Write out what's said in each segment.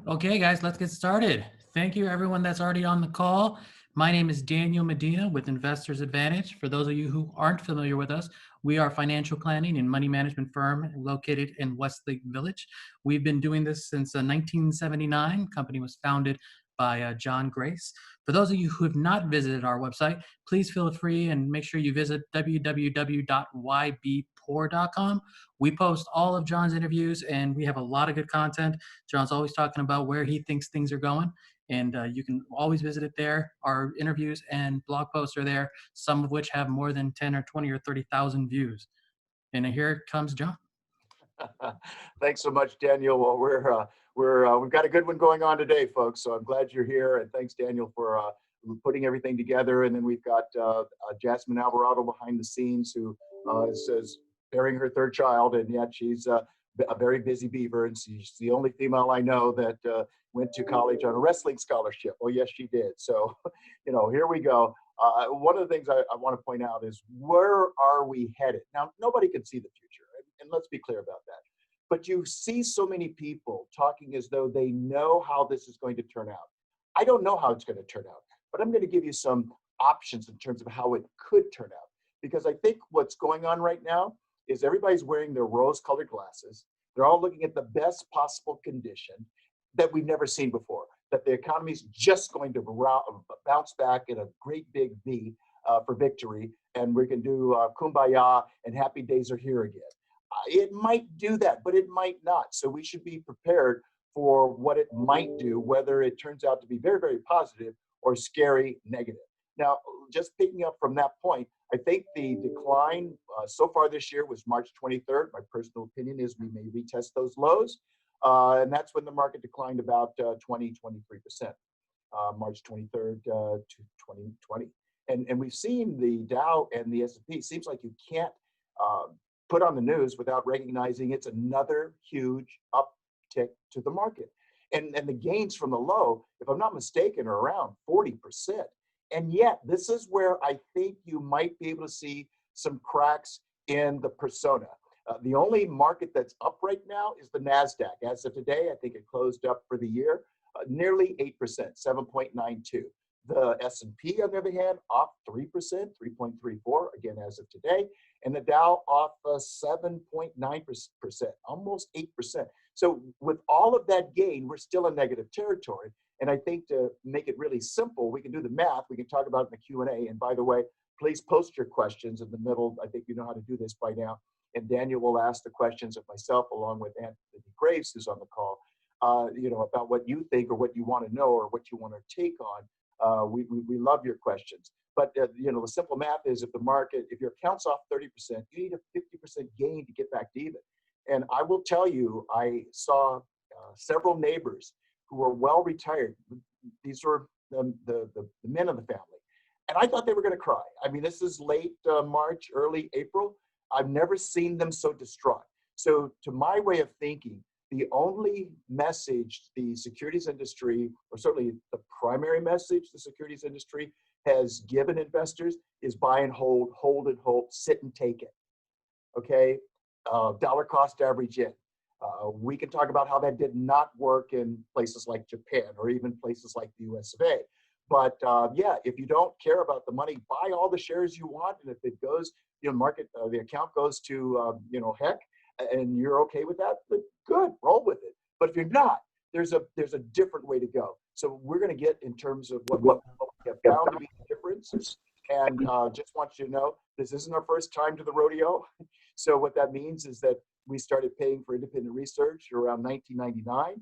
Okay, guys, let's get started. Thank you, everyone that's already on the call. My name is Daniel Medina with Investors Advantage. For those of you who aren't familiar with us, we are a financial planning and money management firm located in Westlake Village. We've been doing this since 1979. The company was founded by John Grace. For those of you who have not visited our website, please feel free and make sure you visit www.ybpoor.com. We post all of John's interviews and we have a lot of good content. John's always talking about where he thinks things are going, and you can always visit it there. Our interviews and blog posts are there, some of which have more than 10 or 20 or 30,000 views. And here comes John. Thanks so much, Daniel. Well, we've got a good one going on today, folks. So I'm glad you're here, and thanks, Daniel, for putting everything together. And then we've got Jasmine Alvarado behind the scenes, who is bearing her third child, and yet she's a very busy beaver, and she's the only female I know that went to college on a wrestling scholarship. Oh, yes, she did. So, here we go. One of the things I want to point out is, where are we headed? Now, nobody can see the future, and let's be clear about that. But you see so many people talking as though they know how this is going to turn out. I don't know how it's going to turn out, but I'm going to give you some options in terms of how it could turn out. Because I think what's going on right now is everybody's wearing their rose-colored glasses. They're all looking at the best possible condition that we've never seen before, that the economy is just going to bounce back in a great big V for victory, and we can do kumbaya and happy days are here again. It might do that, but it might not. So we should be prepared for what it might do, whether it turns out to be very, very positive or scary negative. Now, just picking up from that point, I think the decline so far this year was March 23rd. My personal opinion is we may retest those lows. And that's when the market declined about 23%, March 23rd to 2020. And we've seen the Dow and the S&P. Seems like you can't put on the news without recognizing it's another huge uptick to the market. And the gains from the low, if I'm not mistaken, are around 40%. And yet, this is where I think you might be able to see some cracks in the persona. The only market that's up right now is the NASDAQ. As of today, I think it closed up for the year nearly 8%, 7.92. The S&P, on the other hand, off 3%, 3.34, again, as of today. And the Dow off 7.9%, almost 8%. So with all of that gain, we're still in negative territory. And I think to make it really simple, we can do the math. We can talk about it in the Q&A. And by the way, please post your questions in the middle. I think you know how to do this by now. And Daniel will ask the questions of myself, along with Anthony Graves, who's on the call, about what you think or what you want to know or what you want to take on. We love your questions. But, the simple math is, if your account's off 30%, you need a 50% gain to get back to even. And I will tell you, I saw several neighbors who were well retired. These were the men of the family. And I thought they were going to cry. I mean, this is late March, early April. I've never seen them so distraught. So to my way of thinking, the only message the securities industry, or certainly the primary message the securities industry has given investors, is buy and hold and hold, sit and take it. Okay? Dollar cost average in. We can talk about how that did not work in places like Japan or even places like the US of A. But if you don't care about the money, buy all the shares you want. And if it goes, the account goes to, heck, and you're okay with that, but good, roll with it. But if you're not, there's a different way to go. So we're going to get in terms of what we have found to be the differences. And just want you to know, this isn't our first time to the rodeo. So what that means is that we started paying for independent research around 1999.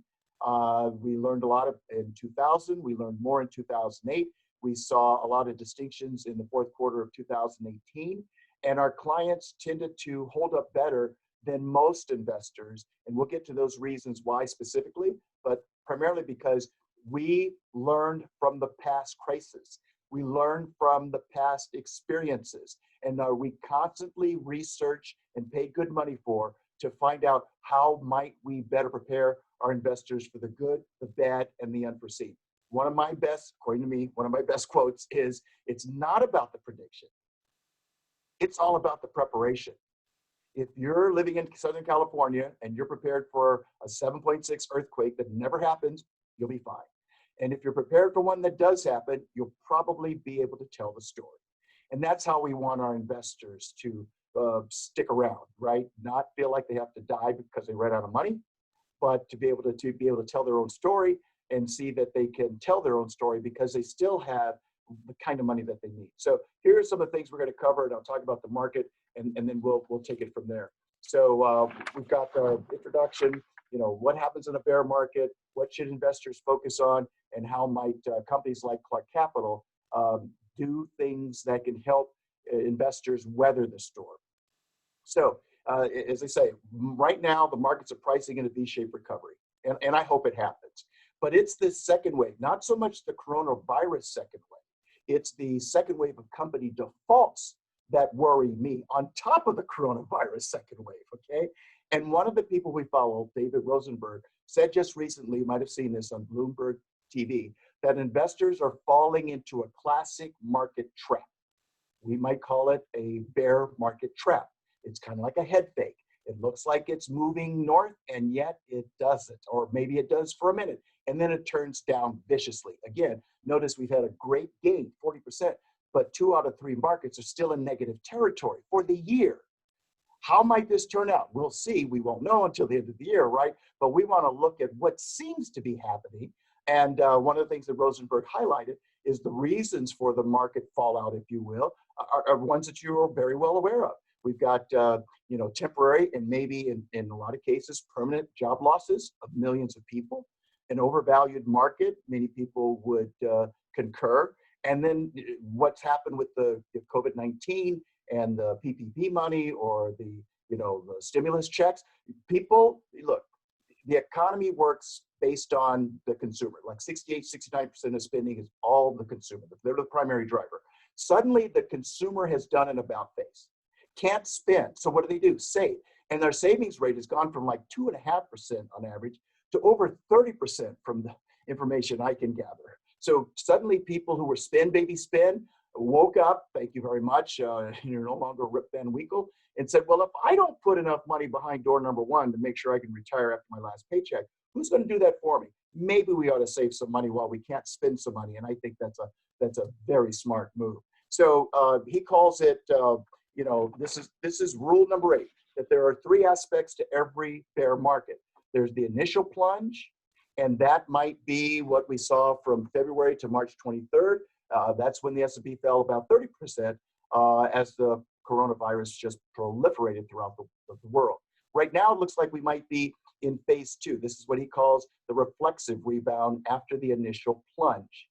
We learned a lot in 2000. We learned more in 2008. We saw a lot of distinctions in the fourth quarter of 2018. And our clients tended to hold up better than most investors. And we'll get to those reasons why specifically, but primarily because we learned from the past crisis. We learned from the past experiences. And we constantly research and pay good money for to find out how might we better prepare our investors for the good, the bad, and the unforeseen. One of my best, according to me, one of my best quotes is, it's not about the prediction. It's all about the preparation. If you're living in Southern California and you're prepared for a 7.6 earthquake that never happens, you'll be fine. And if you're prepared for one that does happen, you'll probably be able to tell the story. And that's how we want our investors to stick around, right? Not feel like they have to die because they ran out of money, but to be able to tell their own story and see that they can tell their own story because they still have the kind of money that they need. So here are some of the things we're going to cover, and I'll talk about the market, and then we'll take it from there. So we've got the introduction, what happens in a bear market, what should investors focus on, and how might companies like Clark Capital do things that can help investors weather the storm. So as I say, right now the markets are pricing in a V-shaped recovery, and I hope it happens. But it's this second wave, not so much the coronavirus second wave. It's the second wave of company defaults that worry me on top of the coronavirus second wave, okay? And one of the people we follow, David Rosenberg, said just recently, you might have seen this on Bloomberg TV, that investors are falling into a classic market trap. We might call it a bear market trap. It's kind of like a head fake. It looks like it's moving north, and yet it doesn't, or maybe it does for a minute, and then it turns down viciously. Again, notice we've had a great gain, 40%, but 2 out of 3 markets are still in negative territory for the year. How might this turn out? We'll see. We won't know until the end of the year, right? But we want to look at what seems to be happening. And one of the things that Rosenberg highlighted is the reasons for the market fallout, if you will, are ones that you are very well aware of. We've got, temporary and maybe in a lot of cases, permanent job losses of millions of people, an overvalued market, many people would concur. And then what's happened with the COVID-19 and the PPP money or the stimulus checks. People, look, the economy works based on the consumer. Like 68, 69% of spending is all the consumer. They're the primary driver. Suddenly, the consumer has done an about face. Can't spend. So what do? Save. And their savings rate has gone from like 2.5% on average to over 30% from the information I can gather. So suddenly people who were spend, baby, spend, woke up, thank you very much, you're no longer Rip Van Winkle, and said, well, if I don't put enough money behind door number 1 to make sure I can retire after my last paycheck, who's going to do that for me? Maybe we ought to save some money while we can't spend some money, and I think that's a very smart move. So he calls it, this is rule number 8, that there are 3 aspects to every bear market. There's the initial plunge, and that might be what we saw from February to March 23rd. That's when the S&P fell about 30% as the coronavirus just proliferated throughout the world. Right now, it looks like we might be in phase 2. This is what he calls the reflexive rebound after the initial plunge.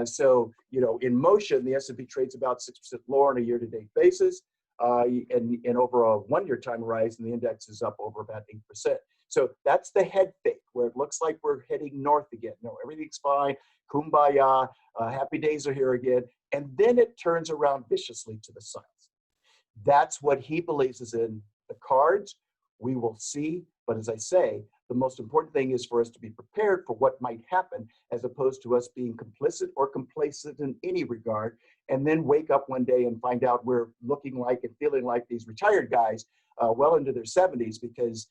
So, in motion, the S&P trades about 6% lower on a year-to-date basis, and over a 1-year time horizon, the index is up over about 8%. So that's the head fake, where it looks like we're heading north again. No, everything's fine, kumbaya, happy days are here again, and then it turns around viciously to the sides. That's what he believes is in the cards. We will see, but as I say, the most important thing is for us to be prepared for what might happen, as opposed to us being complicit or complacent in any regard, and then wake up one day and find out we're looking like and feeling like these retired guys well into their 70s because,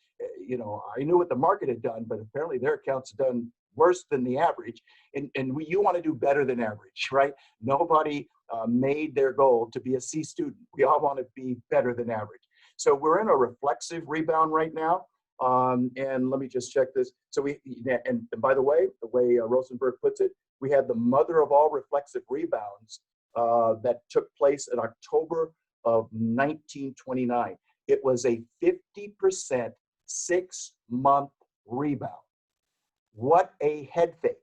I knew what the market had done, but apparently their accounts have done worse than the average. And you want to do better than average, right? Nobody made their goal to be a C student. We all want to be better than average. So we're in a reflexive rebound right now. And let me just check this. So and by the way Rosenberg puts it, we had the mother of all reflexive rebounds that took place in October of 1929. It was a 50% 6-month rebound. What a head fake.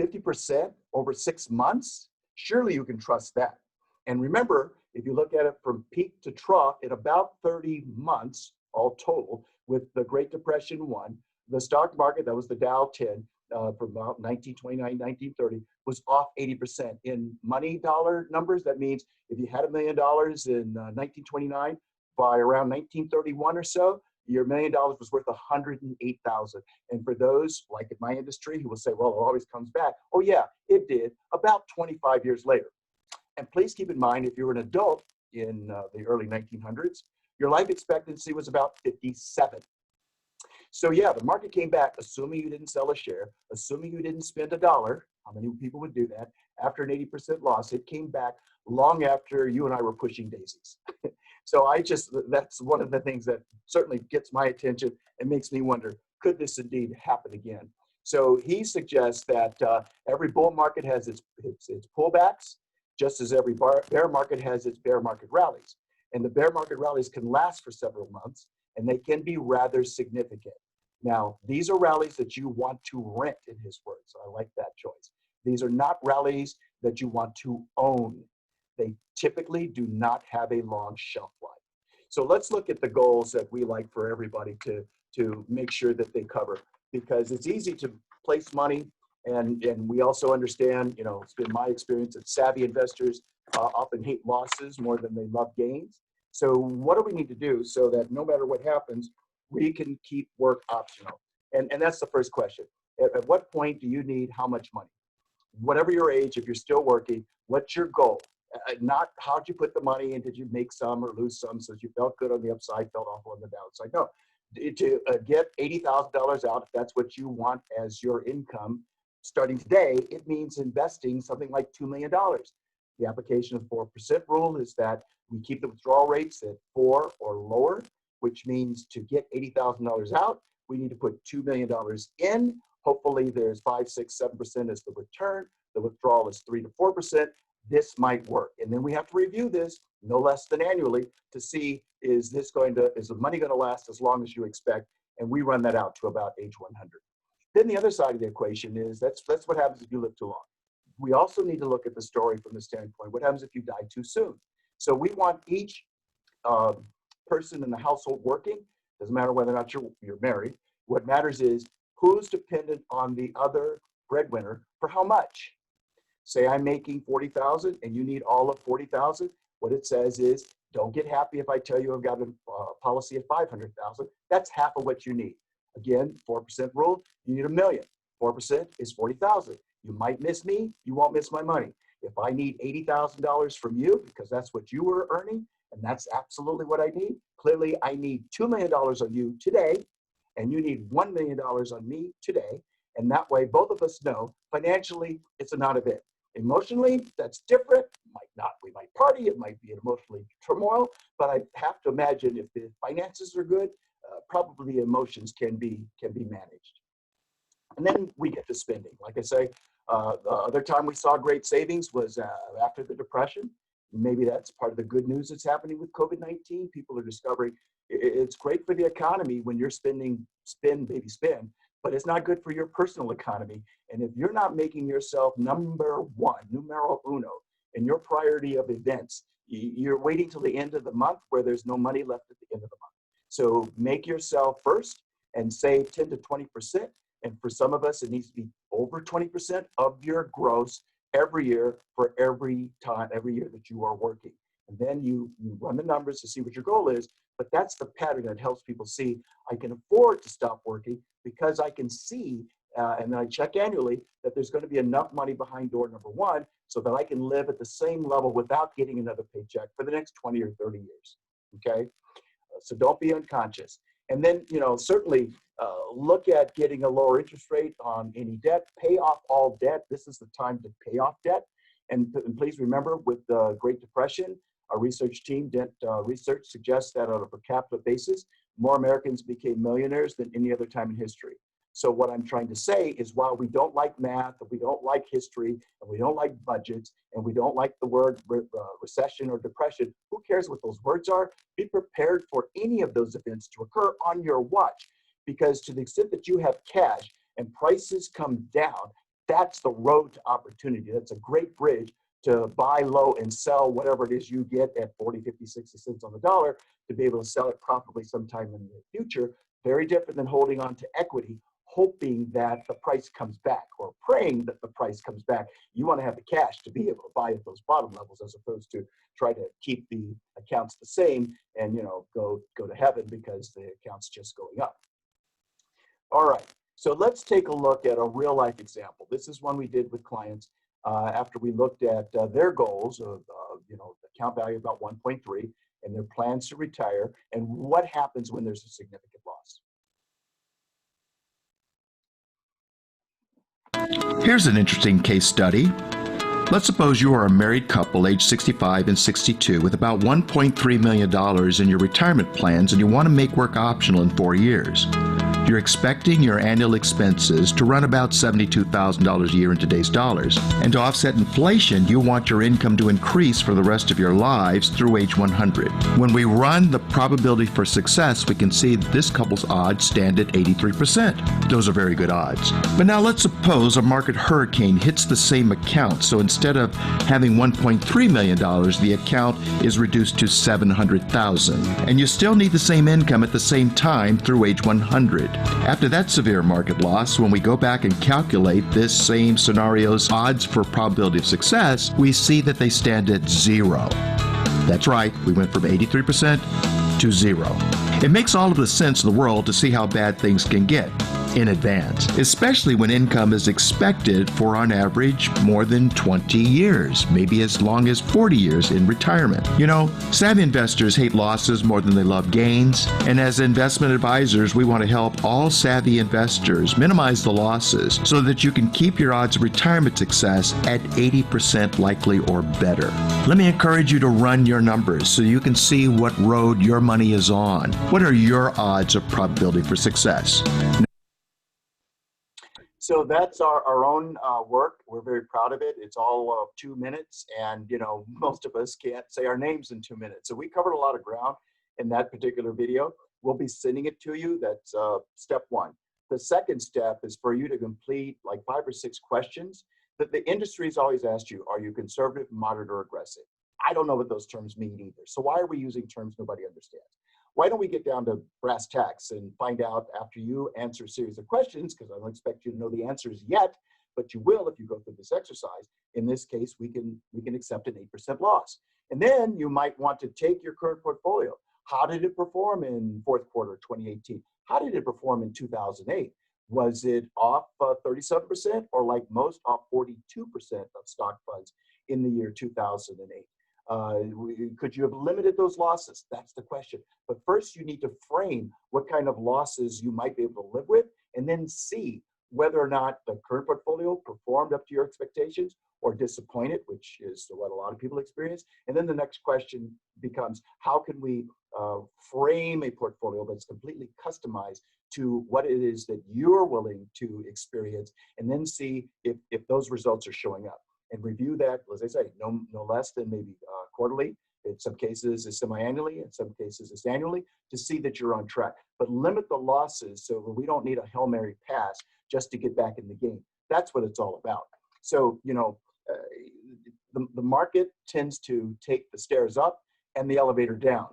50% over 6 months? Surely you can trust that. And remember, if you look at it from peak to trough in about 30 months, all total, with the Great Depression 1, the stock market, that was the Dow 10, from about 1929, 1930, was off 80%. In money dollar numbers, that means if you had $1 million in 1929, by around 1931 or so, your $1 million was worth 108,000. And for those, like in my industry, who will say, well, it always comes back. Oh yeah, it did, about 25 years later. And please keep in mind, if you were an adult in the early 1900s, your life expectancy was about 57. So yeah, the market came back, assuming you didn't sell a share, assuming you didn't spend $1. How many people would do that? After an 80% loss, it came back long after you and I were pushing daisies. So that's one of the things that certainly gets my attention and makes me wonder, could this indeed happen again? So he suggests that every bull market has its pullbacks, just as every bear market has its bear market rallies. And the bear market rallies can last for several months, and they can be rather significant. Now, these are rallies that you want to rent, in his words. So I like that choice. These are not rallies that you want to own. They typically do not have a long shelf life. So let's look at the goals that we like for everybody to make sure that they cover, because it's easy to place money, and we also understand, it's been my experience that savvy investors often hate losses more than they love gains. So what do we need to do so that no matter what happens, we can keep work optional? And that's the first question. At what point do you need how much money? Whatever your age, if you're still working, what's your goal? Not how'd you put the money in, did you make some or lose some so that you felt good on the upside, felt awful on the downside? No, to get $80,000 out, if that's what you want as your income starting today, it means investing something like $2 million. The application of the 4% rule is that we keep the withdrawal rates at 4 or lower, which means to get $80,000 out, we need to put $2 million in. Hopefully there's 5, 6, 7% as the return. The withdrawal is 3 to 4%. This might work. And then we have to review this no less than annually to see, is the money going to last as long as you expect? And we run that out to about age 100. Then the other side of the equation is that's what happens if you live too long. We also need to look at the story from the standpoint, what happens if you die too soon? So we want each person in the household working, doesn't matter whether or not you're married. What matters is who's dependent on the other breadwinner for how much. Say I'm making $40,000 and you need all of $40,000. What it says is, don't get happy if I tell you I've got a policy at $500,000. That's half of what you need. Again, 4% rule, you need $1 million. 4% is $40,000. You might miss me, you won't miss my money. If I need $80,000 from you because that's what you were earning, and that's absolutely what I need, clearly I need $2 million on you today, and you need $1 million on me today. And that way, both of us know financially it's a non-event. Emotionally, that's different. We might party, it might be an emotionally turmoil, but I have to imagine if the finances are good, probably the emotions can be managed. And then we get to spending. Like I say, the other time we saw great savings was after the Depression. Maybe that's part of the good news that's happening with COVID-19. People are discovering it's great for the economy when you're spend, but it's not good for your personal economy. And if you're not making yourself number one, numero uno, in your priority of events, you're waiting till the end of the month where there's no money left at the end of the month. So make yourself first and save 10 to 20%. And for some of us, it needs to be over 20% of your gross every year for every year that you are working. And then you run the numbers to see what your goal is. But that's the pattern that helps people see, I can afford to stop working because I can see, and then I check annually, that there's going to be enough money behind door number one so that I can live at the same level without getting another paycheck for the next 20 or 30 years, okay? So don't be unconscious. And then, certainly look at getting a lower interest rate on any debt. Pay off all debt. This is the time to pay off debt. And please remember, with the Great Depression, our research team did research suggests that on a per capita basis, more Americans became millionaires than any other time in history. So what I'm trying to say is, while we don't like math, and we don't like history, and we don't like budgets, and we don't like the word recession or depression, who cares what those words are? Be prepared for any of those events to occur on your watch, because to the extent that you have cash and prices come down, that's the road to opportunity. That's a great bridge to buy low and sell whatever it is you get at 40, 50, 60 cents on the dollar to be able to sell it profitably sometime in the future. Very different than holding on to equity, hoping that the price comes back or praying that the price comes back. You want to have the cash to be able to buy at those bottom levels, as opposed to try to keep the accounts the same and go to heaven because the account's just going up. All right, so let's take a look at a real life example. This is one we did with clients after we looked at their goals of account value about 1.3 and their plans to retire, and what happens when there's a significant loss. Here's an interesting case study. Let's suppose you are a married couple age 65 and 62 with about $1.3 million in your retirement plans, and you want to make work optional in 4 years. You're expecting your annual expenses to run about $72,000 a year in today's dollars. And to offset inflation, you want your income to increase for the rest of your lives through age 100. When we run the probability for success, we can see that this couple's odds stand at 83%. Those are very good odds. But now let's suppose a market hurricane hits the same account. So instead of having $1.3 million, the account is reduced to $700,000. And you still need the same income at the same time through age 100. After that severe market loss, when we go back and calculate this same scenario's odds for probability of success, we see that they stand at 0. That's right, we went from 83% to 0. It makes all of the sense in the world to see how bad things can get in advance, especially when income is expected for, on average, more than 20 years, maybe as long as 40 years in retirement. You know, savvy investors hate losses more than they love gains, and as investment advisors, we want to help all savvy investors minimize the losses so that you can keep your odds of retirement success at 80% likely or better. Let me encourage you to run your numbers so you can see what road your money is on. What are your odds of probability for success? So that's our own work. We're very proud of it. It's all 2 minutes, and you know, most of us can't say our names in 2 minutes. So we covered a lot of ground in that particular video. We'll be sending it to you. That's step one. The second step is for you to complete like 5 or 6 questions that the industry's always asked you. Are you conservative, moderate, or aggressive? I don't know what those terms mean either. So why are we using terms nobody understands? Why don't we get down to brass tacks and find out after you answer a series of questions, because I don't expect you to know the answers yet, but you will if you go through this exercise. In this case, we can accept an 8% loss. And then you might want to take your current portfolio. How did it perform in fourth quarter 2018? How did it perform in 2008? Was it off 37% or like most off 42% of stock funds in the year 2008? Could you have limited those losses? That's the question. But first you need to frame what kind of losses you might be able to live with, and then see whether or not the current portfolio performed up to your expectations or disappointed, which is what a lot of people experience. And then the next question becomes, how can we frame a portfolio that's completely customized to what it is that you're willing to experience, and then see if those results are showing up. And review that, as I say, no less than maybe quarterly. In some cases, it's semi-annually. In some cases, it's annually, to see that you're on track. But limit the losses so that we don't need a Hail Mary pass just to get back in the game. That's what it's all about. So, you know, the market tends to take the stairs up and the elevator down.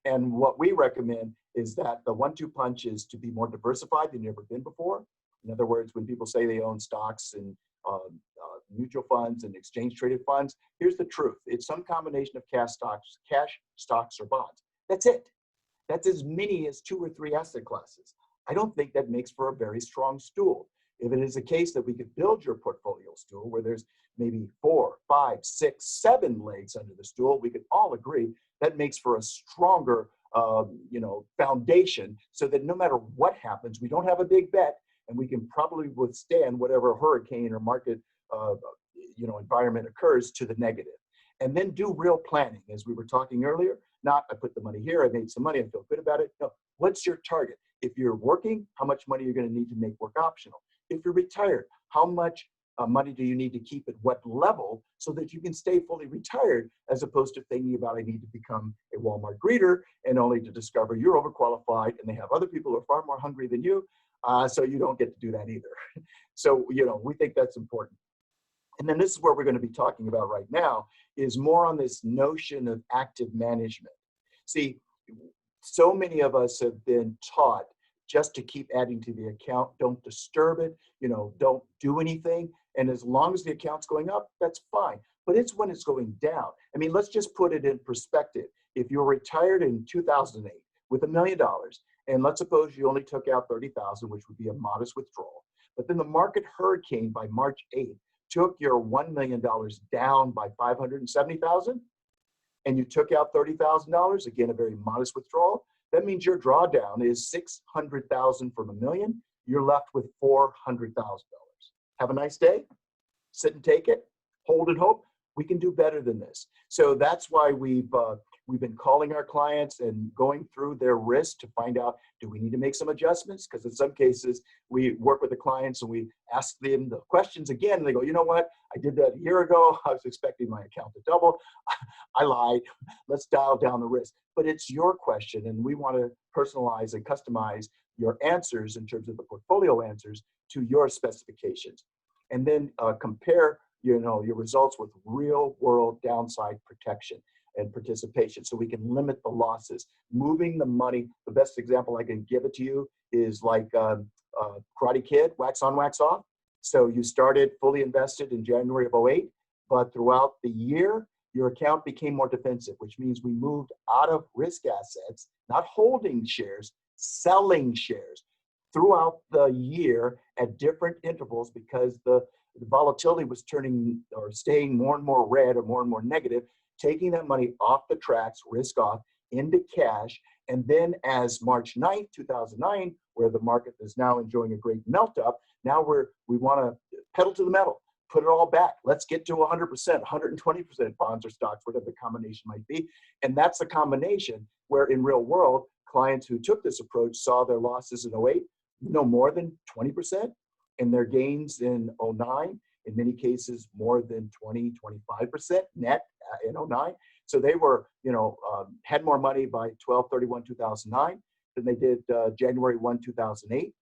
And what we recommend is that the 1-2 punch is to be more diversified than you've ever been before. In other words, when people say they own stocks and mutual funds and exchange traded funds, here's the truth. It's some combination of cash, stocks, or bonds. That's it. That's as many as 2 or 3 asset classes. I don't think that makes for a very strong stool. If it is a case that we could build your portfolio stool where there's maybe 4, 5, 6, 7 legs under the stool, we could all agree that makes for a stronger foundation, so that no matter what happens, we don't have a big bet, and we can probably withstand whatever hurricane or market environment occurs to the negative. And then do real planning, as we were talking earlier. Not, I put the money here, I made some money, I feel good about it. No, what's your target? If you're working, how much money you're going to need to make work optional? If you're retired, how much money do you need to keep at what level so that you can stay fully retired, as opposed to thinking about, I need to become a Walmart greeter, and only to discover you're overqualified and they have other people who are far more hungry than you, so you don't get to do that either. So, we think that's important. And then this is where we're going to be talking about right now, is more on this notion of active management. See, so many of us have been taught just to keep adding to the account. Don't disturb it, don't do anything. And as long as the account's going up, that's fine. But it's when it's going down. I mean, let's just put it in perspective. If you were retired in 2008 with $1 million, and let's suppose you only took out 30,000, which would be a modest withdrawal. But then the market hurricane by March 8th took your $1 million down by 570,000, and you took out $30,000, again, a very modest withdrawal. That means your drawdown is 600,000 from $1 million. You're left with $400,000. have a nice day, sit and take it, hold and hope. We can do better than this. So that's why we've been calling our clients and going through their risk to find out, do we need to make some adjustments? Because in some cases, we work with the clients and we ask them the questions again, and they go, you know what? I did that a year ago. I was expecting my account to double. I lied. Let's dial down the risk. But it's your question, and we want to personalize and customize your answers in terms of the portfolio answers to your specifications. And then compare your results with real world downside protection and participation, so we can limit the losses. Moving the money, the best example I can give it to you is like Karate Kid, wax on, wax off. So you started fully invested in January of '08, but throughout the year, your account became more defensive, which means we moved out of risk assets, not holding shares, selling shares throughout the year at different intervals, because the volatility was turning or staying more and more red or more negative, taking that money off the tracks, risk off, into cash. And then as March 9th, 2009, where the market is now enjoying a great melt up, now we want to pedal to the metal, put it all back. Let's get to 100%, 120% bonds or stocks, whatever the combination might be. And that's a combination where in real world, clients who took this approach saw their losses in '08 no more than 20%, and their gains in '09, in many cases, more than 20, 25% net in '09. So they were, had more money by 12/31/2009 than they did January 1, 2008.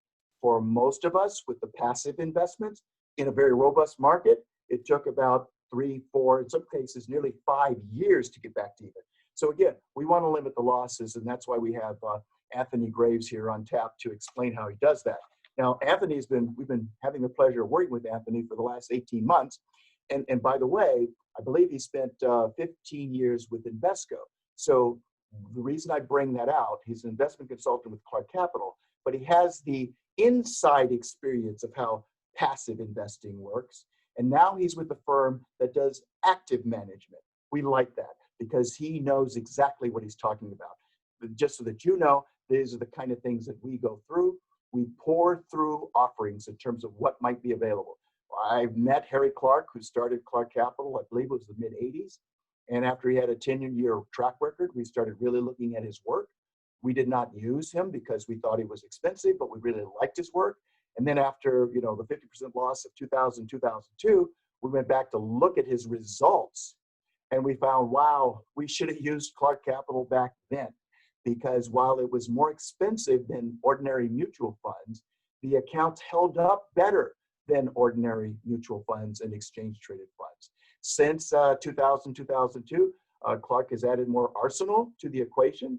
For most of us with the passive investments in a very robust market, it took about 3, 4, in some cases, nearly 5 years to get back to even. So again, we want to limit the losses, and that's why we have Anthony Graves here on tap to explain how he does that. Now, we've been having the pleasure of working with Anthony for the last 18 months. And by the way, I believe he spent 15 years with Invesco. So the reason I bring that out, he's an investment consultant with Clark Capital, but he has the inside experience of how passive investing works. And now he's with a firm that does active management. We like that because he knows exactly what he's talking about. Just so that you know, these are the kind of things that we go through. We pour through offerings in terms of what might be available. I've met Harry Clark, who started Clark Capital, I believe it was the mid '80s. And after he had a 10-year track record, we started really looking at his work. We did not use him because we thought he was expensive, but we really liked his work. And then after, the 50% loss of 2000, 2002, we went back to look at his results. And we found, wow, we should have used Clark Capital back then. Because while it was more expensive than ordinary mutual funds, the accounts held up better than ordinary mutual funds and exchange-traded funds. Since 2000, 2002, Clark has added more arsenal to the equation,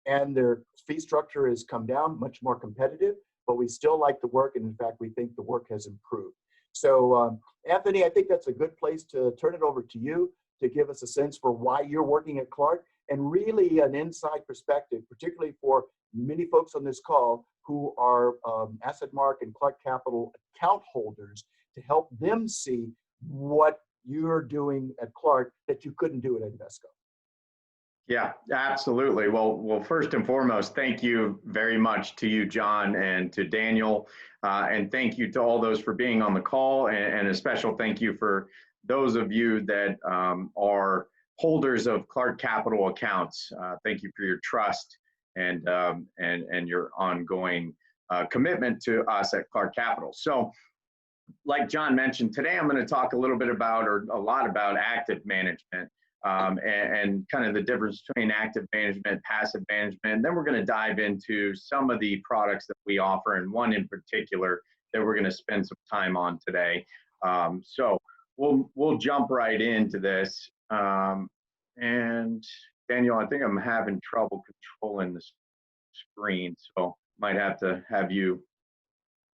and their fee structure has come down, much more competitive, but we still like the work, and in fact, we think the work has improved. So, Anthony, I think that's a good place to turn it over to you to give us a sense for why you're working at Clark, and really an inside perspective, particularly for many folks on this call who are AssetMark and Clark Capital account holders, to help them see what you're doing at Clark that you couldn't do at Invesco. Yeah, absolutely. Well, first and foremost, thank you very much to you, John, and to Daniel, and thank you to all those for being on the call, and a special thank you for those of you that are holders of Clark Capital accounts. Thank you for your trust and your ongoing commitment to us at Clark Capital. So, like John mentioned, today I'm going to talk a little bit about, or a lot about, active management and kind of the difference between active management, passive management. And then we're going to dive into some of the products that we offer, and one in particular that we're going to spend some time on today. So we'll jump right into this. And Daniel, I think I'm having trouble controlling the screen, so might have to have you.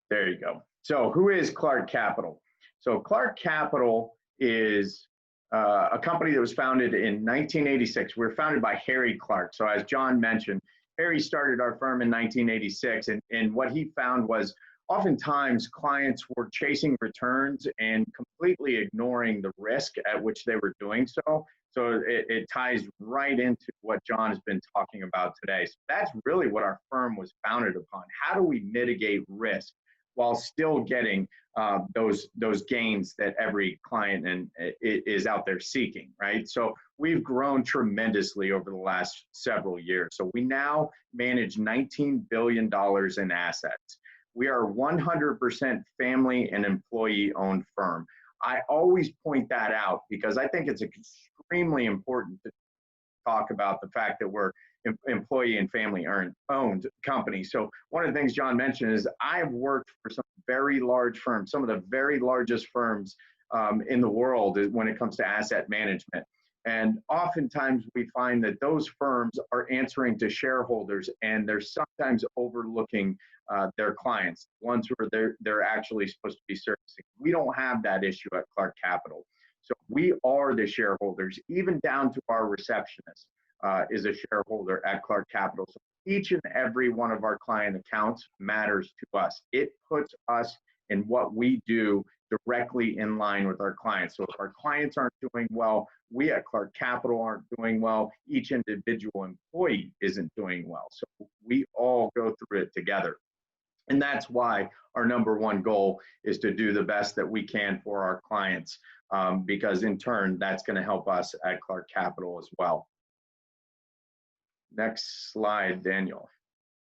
There you go. So who is Clark Capital? So Clark Capital is a company that was founded in 1986. We were founded by Harry Clark. So as John mentioned, Harry started our firm in 1986, and what he found was oftentimes clients were chasing returns and completely ignoring the risk at which they were doing so. So it ties right into what John has been talking about today. So that's really what our firm was founded upon. How do we mitigate risk while still getting those gains that every client is out there seeking, right? So we've grown tremendously over the last several years. So we now manage $19 billion in assets. We are 100% family and employee-owned firm. I always point that out because I think it's extremely important to talk about the fact that we're employee and family owned company. So one of the things John mentioned is I've worked for some very large firms, some of the very largest firms in the world when it comes to asset management. And oftentimes we find that those firms are answering to shareholders and they're sometimes overlooking their clients, ones who are they're actually supposed to be servicing. We don't have that issue at Clark Capital. So we are the shareholders, even down to our receptionist is a shareholder at Clark Capital. So each and every one of our client accounts matters to us. It puts us in what we do directly in line with our clients. So if our clients aren't doing well, we at Clark Capital aren't doing well, each individual employee isn't doing well. So we all go through it together. And that's why our number one goal is to do the best that we can for our clients, because in turn, that's going to help us at Clark Capital as well. Next slide, Daniel.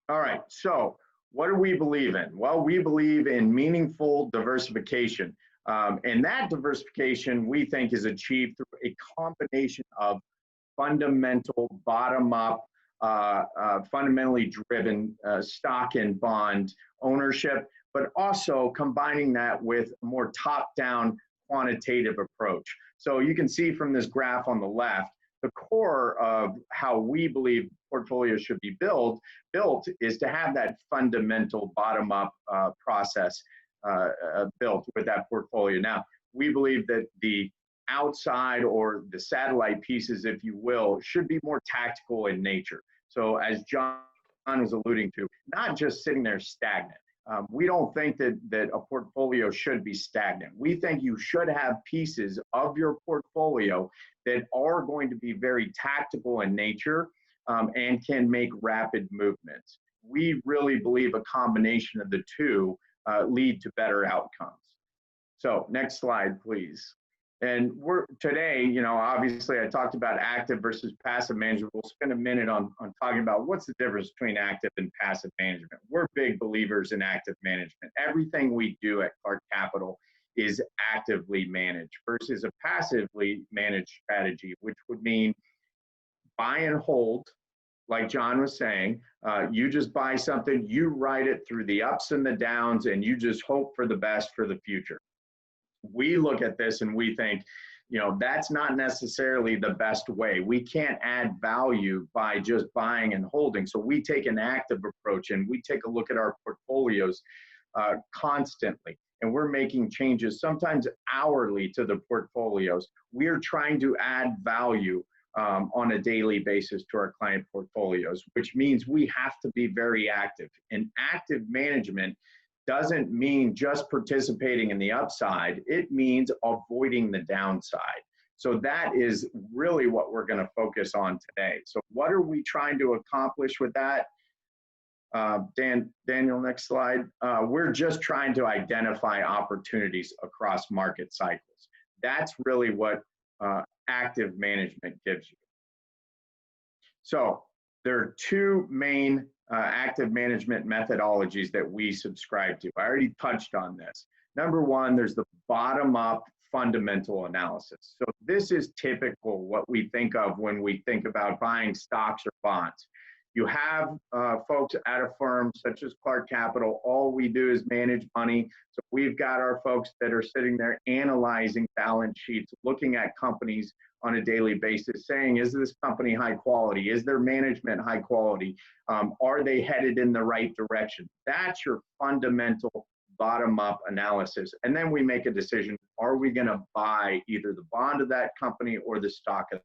All right, so what do we believe in? Well, we believe in meaningful diversification. And that diversification, we think, is achieved through a combination of fundamental, bottom-up, fundamentally driven stock and bond ownership, but also combining that with a more top-down quantitative approach. So you can see from this graph on the left, the core of how we believe portfolios should be built is to have that fundamental bottom-up process built with that portfolio. Now, we believe that the outside or the satellite pieces, if you will, should be more tactical in nature. So as John was alluding to, not just sitting there stagnant. We don't think that a portfolio should be stagnant. We think you should have pieces of your portfolio that are going to be very tactical in nature and can make rapid movements. We really believe a combination of the two lead to better outcomes. So next slide, please. And today, obviously I talked about active versus passive management. We'll spend a minute on talking about what's the difference between active and passive management. We're big believers in active management. Everything we do at Clark Capital is actively managed versus a passively managed strategy, which would mean buy and hold, like John was saying. You just buy something, you ride it through the ups and the downs, and you just hope for the best for the future. We look at this and we think, that's not necessarily the best way. We can't add value by just buying and holding. So we take an active approach and we take a look at our portfolios constantly. And we're making changes, sometimes hourly, to the portfolios. We're trying to add value on a daily basis to our client portfolios, which means we have to be very active. And active management doesn't mean just participating in the upside. It means avoiding the downside. So that is really what we're going to focus on today. So what are we trying to accomplish with that? Daniel, next slide. We're just trying to identify opportunities across market cycles. That's really what active management gives you. So there are two main active management methodologies that we subscribe to. I already touched on this. Number one, there's the bottom-up fundamental analysis. So this is typical what we think of when we think about buying stocks or bonds. You have folks at a firm such as Clark Capital, all we do is manage money. So we've got our folks that are sitting there analyzing balance sheets, looking at companies on a daily basis, saying, is this company high quality? Is their management high quality? Are they headed in the right direction? That's your fundamental bottom-up analysis. And then we make a decision, are we gonna buy either the bond of that company or the stock of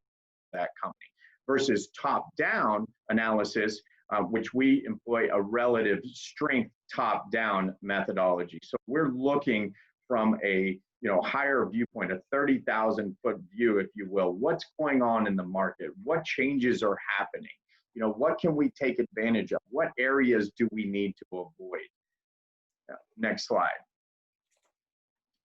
that company? Versus top-down analysis, which we employ a relative strength top-down methodology. So we're looking from a higher viewpoint, a 30,000-foot view, if you will. What's going on in the market? What changes are happening? What can we take advantage of? What areas do we need to avoid? Next slide.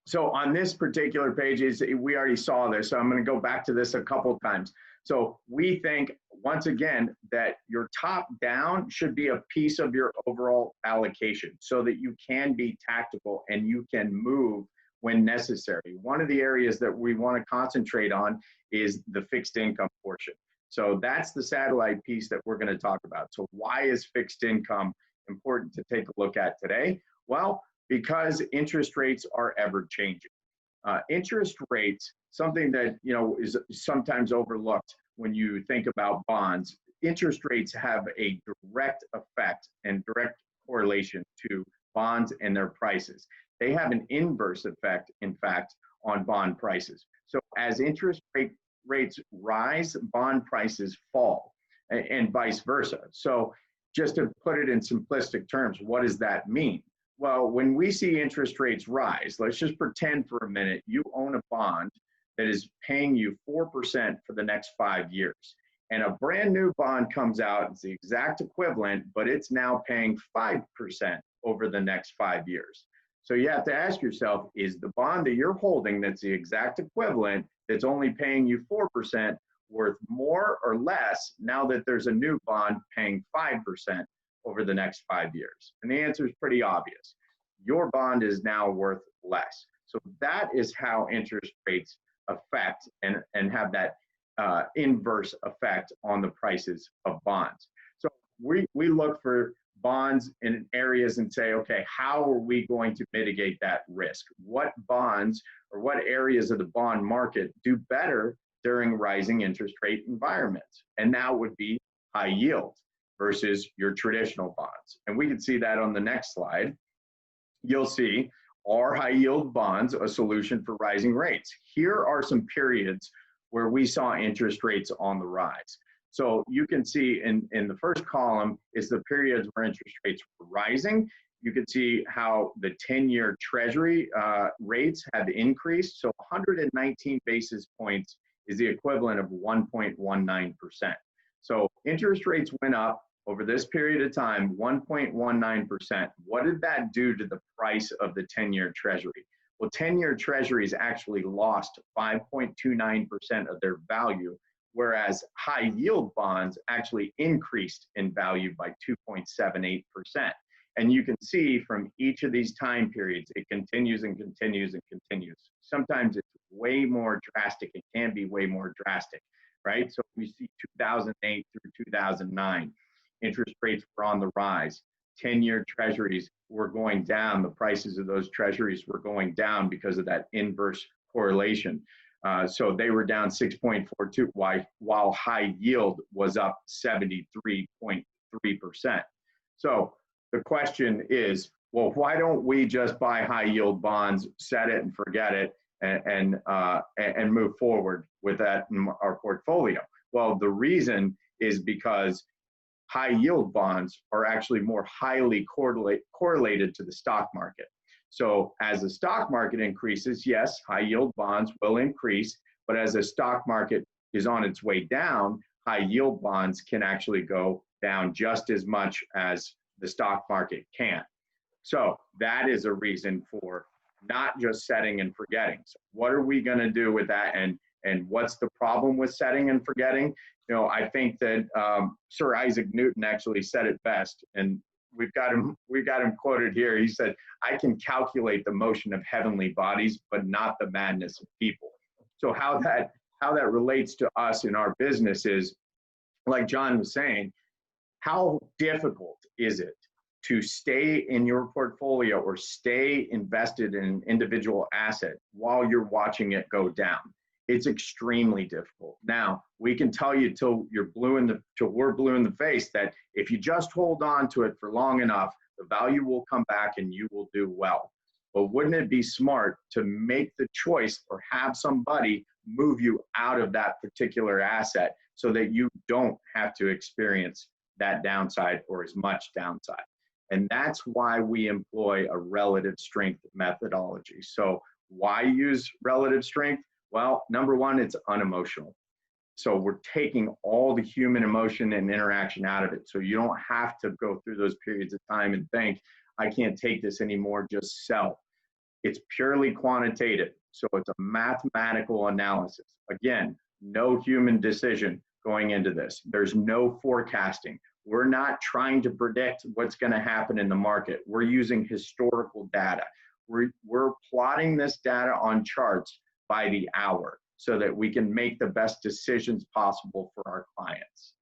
So on this particular page, we already saw this, so I'm going to go back to this a couple of times. So we think, once again, that your top down should be a piece of your overall allocation so that you can be tactical and you can move when necessary. One of the areas that we want to concentrate on is the fixed income portion. So that's the satellite piece that we're going to talk about. So why is fixed income important to take a look at today? Well, because interest rates are ever changing. Interest rates, something that is sometimes overlooked when you think about bonds. Interest rates have a direct effect and direct correlation to bonds and their prices. They have an inverse effect, in fact, on bond prices. So as interest rates rise, bond prices fall, and vice versa. So just to put it in simplistic terms, what does that mean? Well, when we see interest rates rise, let's just pretend for a minute you own a bond that is paying you 4% for the next 5 years. And a brand new bond comes out, it's the exact equivalent, but it's now paying 5% over the next 5 years. So you have to ask yourself, is the bond that you're holding that's the exact equivalent, that's only paying you 4%, worth more or less now that there's a new bond paying 5% over the next 5 years? And the answer is pretty obvious. Your bond is now worth less. So that is how interest rates affect and have that inverse effect on the prices of bonds. So we look for bonds in areas and say, okay, how are we going to mitigate that risk? What bonds or what areas of the bond market do better during rising interest rate environments? And that would be high yield versus your traditional bonds. And we can see that on the next slide. You'll see, are high yield bonds a solution for rising rates? Here are some periods where we saw interest rates on the rise. So you can see in the first column is the periods where interest rates were rising. You can see how the 10-year Treasury rates have increased. So 119 basis points is the equivalent of 1.19%. So interest rates went up over this period of time, 1.19%. What did that do to the price of the 10-year Treasury? Well, 10-year Treasuries actually lost 5.29% of their value, whereas high yield bonds actually increased in value by 2.78%. And you can see from each of these time periods, it continues and continues and continues. Sometimes it's way more drastic. It can be way more drastic, right? So we see 2008 through 2009, interest rates were on the rise. 10-year Treasuries were going down. The prices of those Treasuries were going down because of that inverse correlation. So they were down 6.42, while high yield was up 73.3%. So the question is, well, why don't we just buy high yield bonds, set it and forget it, and move forward with that in our portfolio? Well, the reason is because high yield bonds are actually more highly correlated to the stock market. So as the stock market increases, yes, high yield bonds will increase, but as the stock market is on its way down, high yield bonds can actually go down just as much as the stock market can. So that is a reason for not just setting and forgetting. So what are we going to do with that? And what's the problem with setting and forgetting? I think that Sir Isaac Newton actually said it best, and we've got him quoted here. He said, "I can calculate the motion of heavenly bodies, but not the madness of people." So how that relates to us in our business is, like John was saying, how difficult is it to stay in your portfolio or stay invested in an individual asset while you're watching it go down? It's extremely difficult. Now, we can tell you till we're blue in the face that if you just hold on to it for long enough, the value will come back and you will do well. But wouldn't it be smart to make the choice or have somebody move you out of that particular asset so that you don't have to experience that downside or as much downside? And that's why we employ a relative strength methodology. So why use relative strength? Well, number one, it's unemotional. So we're taking all the human emotion and interaction out of it. So you don't have to go through those periods of time and think, I can't take this anymore, just sell. It's purely quantitative. So it's a mathematical analysis. Again, no human decision going into this. There's no forecasting. We're not trying to predict what's going to happen in the market. We're using historical data. We're plotting this data on charts by the hour so that we can make the best decisions possible for our clients.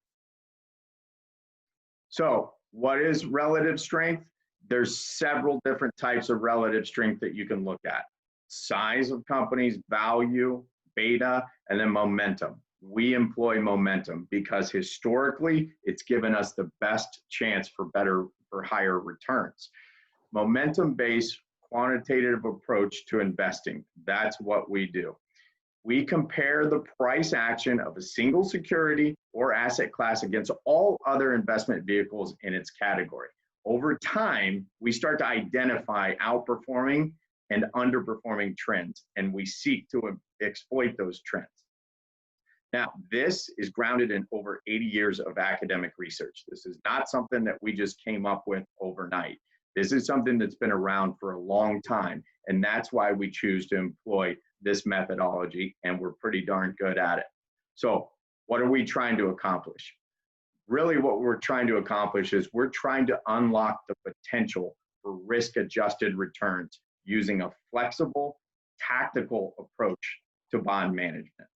So what is relative strength? There's several different types of relative strength that you can look at. Size of companies, value, beta, and then momentum. We employ momentum because historically it's given us the best chance for higher returns. Momentum-based quantitative approach to investing. That's what we do. We compare the price action of a single security or asset class against all other investment vehicles in its category. Over time, we start to identify outperforming and underperforming trends, and we seek to exploit those trends. Now, this is grounded in over 80 years of academic research. This is not something that we just came up with overnight. This is something that's been around for a long time, and that's why we choose to employ this methodology, and we're pretty darn good at it. So what are we trying to accomplish? Really what we're trying to accomplish is we're trying to unlock the potential for risk-adjusted returns using a flexible, tactical approach to bond management.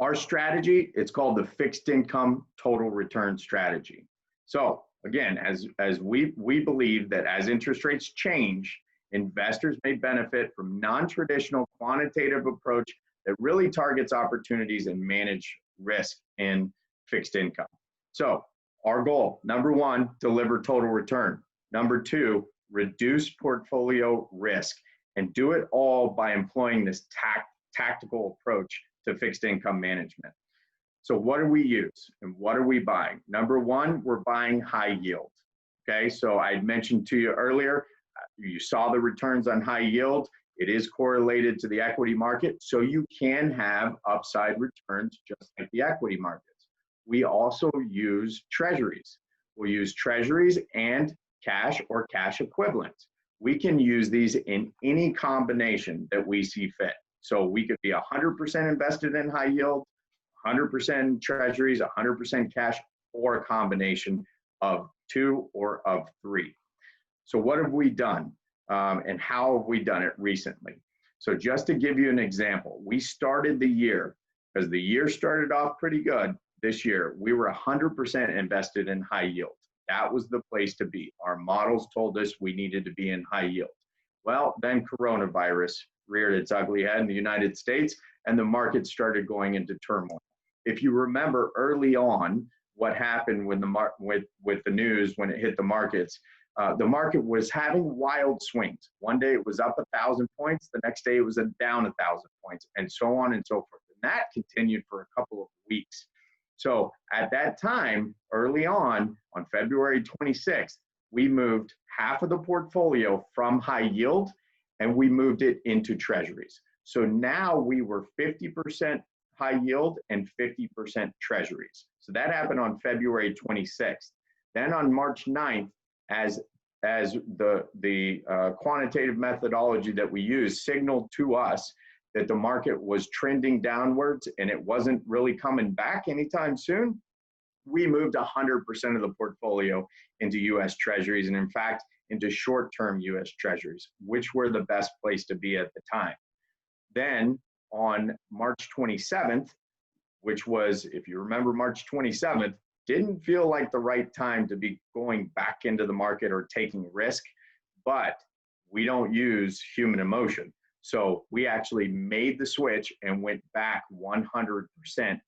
Our strategy, it's called the fixed income total return strategy. So again, as we believe that as interest rates change, investors may benefit from non-traditional quantitative approach that really targets opportunities and manage risk in fixed income. So our goal, number one, deliver total return. Number two, reduce portfolio risk, and do it all by employing this tactical approach to fixed income management. So what do we use and what are we buying? Number one, we're buying high yield. Okay, so I mentioned to you earlier, you saw the returns on high yield. It is correlated to the equity market, so you can have upside returns just like the equity markets. We also use treasuries. We'll use treasuries and cash or cash equivalents. We can use these in any combination that we see fit. So we could be 100% invested in high yield, 100% treasuries, 100% cash, or a combination of two or of three. So what have we done and how have we done it recently? So just to give you an example, we started the year, because the year started off pretty good this year, we were 100% invested in high yield. That was the place to be. Our models told us we needed to be in high yield. Well, then coronavirus reared its ugly head in the United States and the market started going into turmoil. If you remember early on what happened when with the news when it hit the markets was having wild swings. One day it was up 1,000 points, the next day it was down 1,000 points, and so on and so forth. And that continued for a couple of weeks. So at that time, early on February 26th, we moved half of the portfolio from high yield and we moved it into treasuries. So now we were 50% high yield and 50% treasuries. So that happened on February 26th. Then on March 9th, as the quantitative methodology that we use signaled to us that the market was trending downwards and it wasn't really coming back anytime soon, we moved 100% of the portfolio into US Treasuries, and in fact, into short-term US Treasuries, which were the best place to be at the time. Then on March 27th, which was, if you remember March 27th, didn't feel like the right time to be going back into the market or taking risk, but we don't use human emotion. So we actually made the switch and went back 100%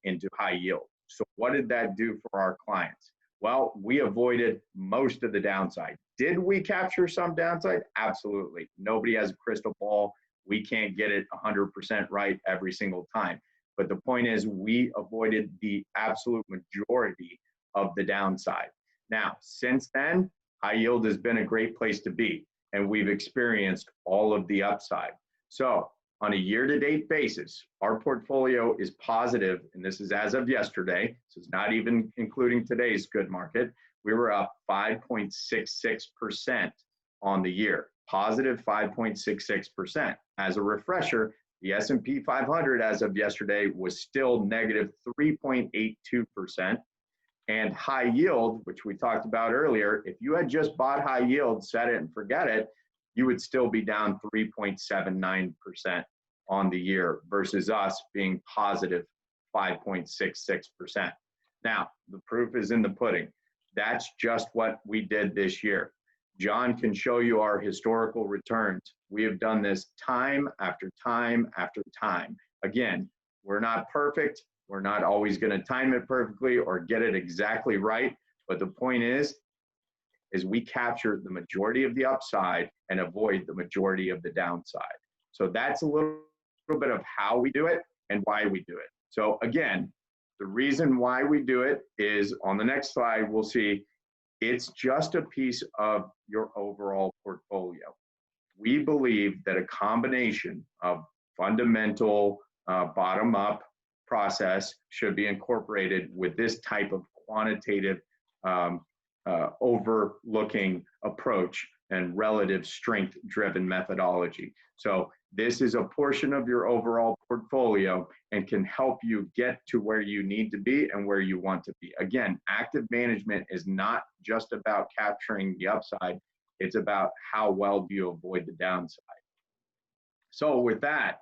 into high yield. So what did that do for our clients? Well, we avoided most of the downside. Did we capture some downside? Absolutely. Nobody has a crystal ball. We can't get it 100% right every single time. But the point is, we avoided the absolute majority of the downside. Now, since then, high yield has been a great place to be, and we've experienced all of the upside. So on a year-to-date basis, our portfolio is positive, and this is as of yesterday, so it's not even including today's good market. we were up 5.66% on the year, positive 5.66%. As a refresher, the S&P 500 as of yesterday was still negative 3.82%. And high yield, which we talked about earlier, if you had just bought high yield, set it and forget it, you would still be down 3.79% on the year versus us being positive 5.66%. Now, the proof is in the pudding. That's just what we did this year. John can show you our historical returns. We have done this time after time after time. Again, we're not perfect. We're not always going to time it perfectly or get it exactly right. But the point is we capture the majority of the upside and avoid the majority of the downside. So that's a little bit of how we do it and why we do it. So again, the reason why we do it is on the next slide, we'll see it's just a piece of your overall portfolio. We believe that a combination of fundamental bottom-up process should be incorporated with this type of quantitative overlooking approach and relative strength-driven methodology. So this is a portion of your overall portfolio and can help you get to where you need to be and where you want to be. Again, active management is not just about capturing the upside. It's about how well do you avoid the downside. So with that,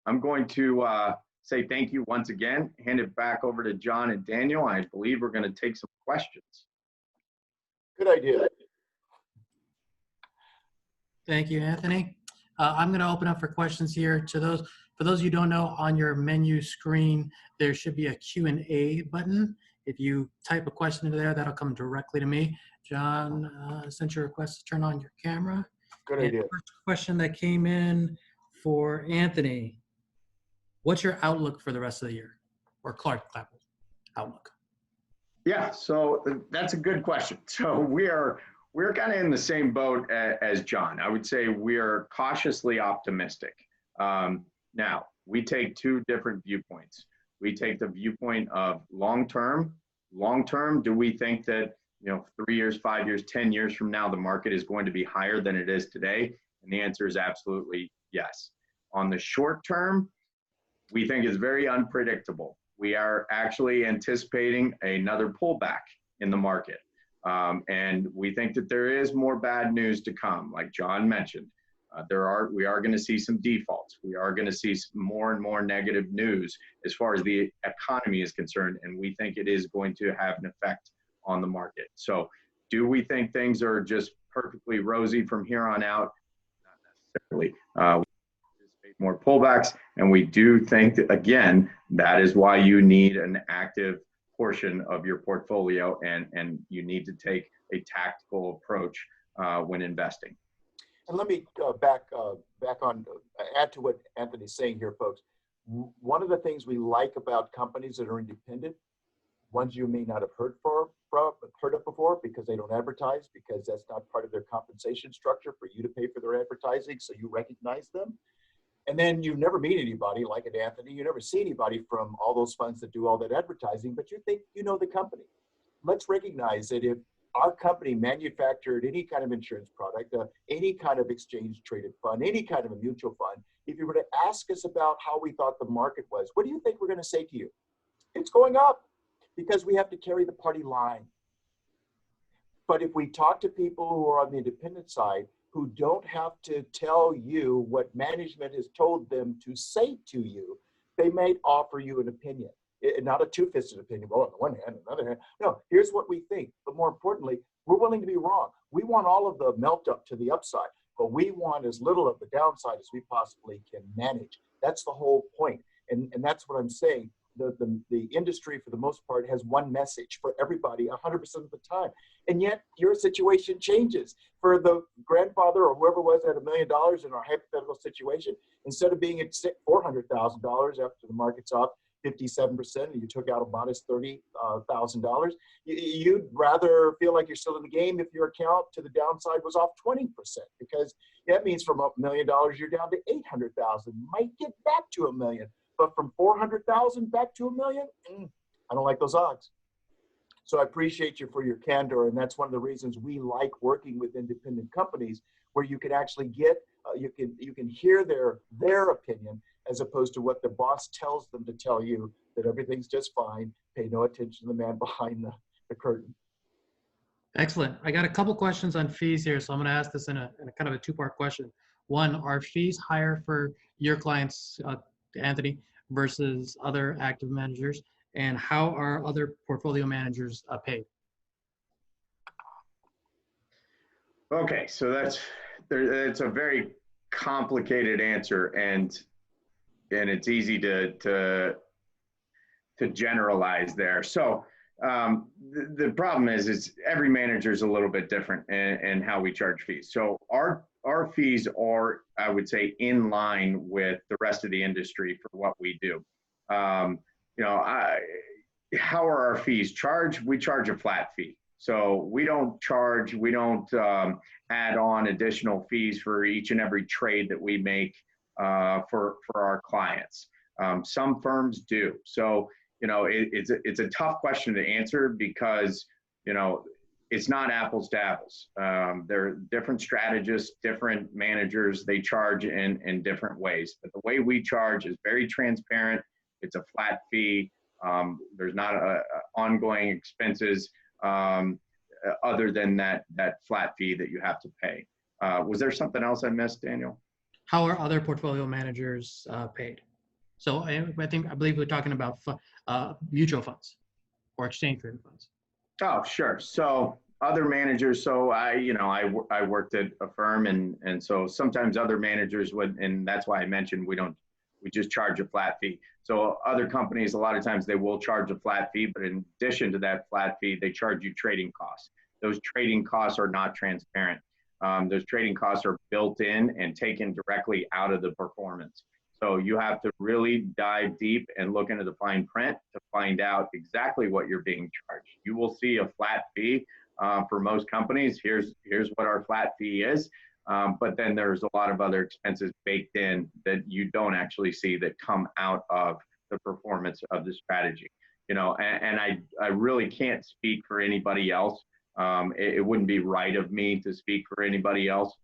I'm going to say thank you once again, hand it back over to John and Daniel. I believe we're going to take some questions. Good idea. Thank you, Anthony. I'm going to open up for questions here. For those of you who don't know, on your menu screen, there should be a Q&A button. If you type a question into there, that'll come directly to me. John sent you a request to turn on your camera. Good idea. The first question that came in for Anthony: what's your outlook for the rest of the year? Or Clark outlook? Yeah, so that's a good question. So we're kind of in the same boat as John. I would say we are cautiously optimistic. Now, we take two different viewpoints. We take the viewpoint of long-term. Long-term, do we think that 3 years, 5 years, 10 years from now, the market is going to be higher than it is today? And the answer is absolutely yes. On the short term, we think it's very unpredictable. We are actually anticipating another pullback in the market. And we think that there is more bad news to come, like John mentioned. We are going to see some defaults. We are going to see more and more negative news as far as the economy is concerned, and we think it is going to have an effect on the market. So do we think things are just perfectly rosy from here on out? Not necessarily. We anticipate more pullbacks, and we do think that, again, that is why you need an active portion of your portfolio, and you need to take a tactical approach when investing. And let me add to what Anthony's saying here, folks. One of the things we like about companies that are independent, ones you may not have heard of before because they don't advertise, because that's not part of their compensation structure for you to pay for their advertising, so you recognize them. And then you never meet anybody like an Anthony. You never see anybody from all those funds that do all that advertising, but you think you know the company. Let's recognize that if our company manufactured any kind of insurance product, any kind of exchange traded fund, any kind of a mutual fund, if you were to ask us about how we thought the market was, what do you think we're going to say to you? It's going up, because we have to carry the party line. But if we talk to people who are on the independent side, who don't have to tell you what management has told them to say to you, they might offer you an opinion. Not a two-fisted opinion. Well, on the one hand, on the other hand, no, here's what we think. But more importantly, we're willing to be wrong. We want all of the melt up to the upside, but we want as little of the downside as we possibly can manage. That's the whole point. And that's what I'm saying. The industry, for the most part, has one message for everybody 100% of the time. And yet your situation changes. For the grandfather or whoever was at $1 million in our hypothetical situation, instead of being at $400,000 after the market's off 57% and you took out a modest $30,000, you'd rather feel like you're still in the game if your account to the downside was off 20%, because that means from $1 million you're down to 800,000. Might get back to $1 million, but from 400,000 back to $1 million, I don't like those odds. So I appreciate you for your candor, and that's one of the reasons we like working with independent companies, where you can actually get, you can hear their opinion, as opposed to what the boss tells them to tell you, that everything's just fine. Pay no attention to the man behind the curtain. Excellent. I got a couple questions on fees here, so I'm going to ask this in a kind of a two-part question. One, are fees higher for your clients, Anthony, versus other active managers? And how are other portfolio managers paid? Okay, so it's a very complicated answer, and it's easy to generalize there. So the problem is every manager is a little bit different in how we charge fees. So our fees are, I would say, in line with the rest of the industry for what we do. How are our fees charged? We charge a flat fee. So we don't add on additional fees for each and every trade that we make for our clients. Some firms do. So, it's a tough question to answer because, it's not apples to apples. There are different strategists, different managers, they charge in different ways. But the way we charge is very transparent. It's a flat fee. There's not ongoing expenses other than that flat fee that you have to pay. Was there something else I missed, Daniel? How are other portfolio managers paid? So I believe we're talking about mutual funds or exchange traded funds. Oh, sure. So other managers. So I worked at a firm, and so sometimes other managers would, and that's why I mentioned we just charge a flat fee. So other companies, a lot of times they will charge a flat fee, but in addition to that flat fee, they charge you trading costs. Those trading costs are not transparent. Those trading costs are built in and taken directly out of the performance. So you have to really dive deep and look into the fine print to find out exactly what you're being charged. You will see a flat fee for most companies. Here's what our flat fee is. But then there's a lot of other expenses baked in that you don't actually see that come out of the performance of the strategy. And I really can't speak for anybody else. It wouldn't be right of me to speak for anybody else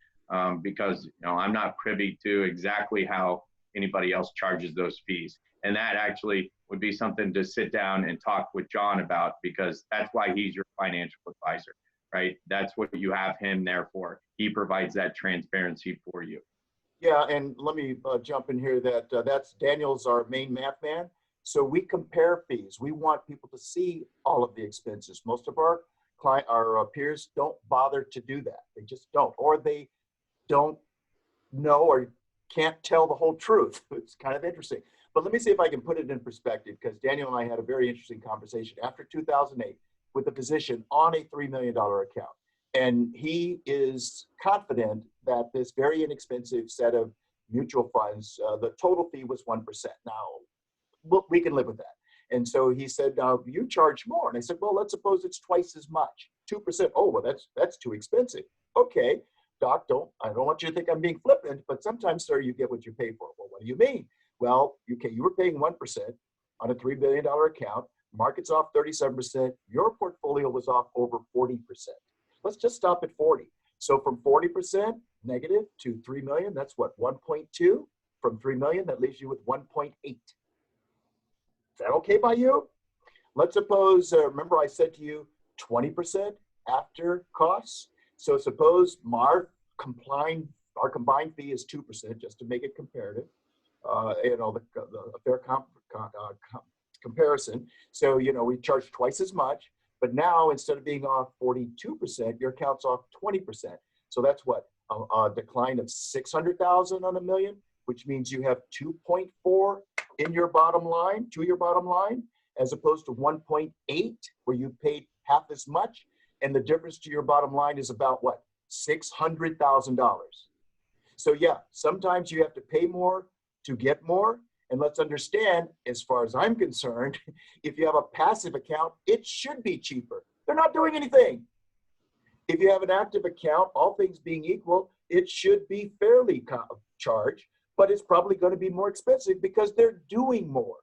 because I'm not privy to exactly how anybody else charges those fees. And that actually would be something to sit down and talk with John about, because that's why he's your financial advisor, right? That's what you have him there for. He provides that transparency for you. Yeah, and let me jump in here that's Daniel's our main math man. So we compare fees. We want people to see all of the expenses. Most of our peers don't bother to do that. They just don't, or they don't know or can't tell the whole truth. It's kind of interesting. But let me see if I can put it in perspective, because Daniel and I had a very interesting conversation after 2008 with a physician on a $3 million account. And he is confident that this very inexpensive set of mutual funds, the total fee was 1%. Now, we can live with that. And so he said, you charge more. And I said, well, let's suppose it's twice as much, 2%. Oh, well, that's too expensive. Okay, doc, I don't want you to think I'm being flippant, but sometimes, sir, you get what you pay for. Well, what do you mean? Well, you were paying 1% on a $3 billion account. Market's off 37%. Your portfolio was off over 40%. Let's just stop at 40. So from 40% negative to 3 million, that's what, 1.2? From 3 million, that leaves you with 1.8. Is that okay by you? Let's suppose, remember I said to you, 20% after costs. So suppose our combined fee is 2%, just to make it comparative. The fair comparison. So, we charge twice as much, but now instead of being off 42%, your account's off 20%. So that's what, a decline of 600,000 on a million, which means you have 2.4 in your bottom line, to your bottom line, as opposed to 1.8, where you paid half as much. And the difference to your bottom line is about what? $600,000. So yeah, sometimes you have to pay more to get more. And let's understand, as far as I'm concerned, if you have a passive account, it should be cheaper. They're not doing anything. If you have an active account, all things being equal, it should be fairly charged, but it's probably going to be more expensive because they're doing more.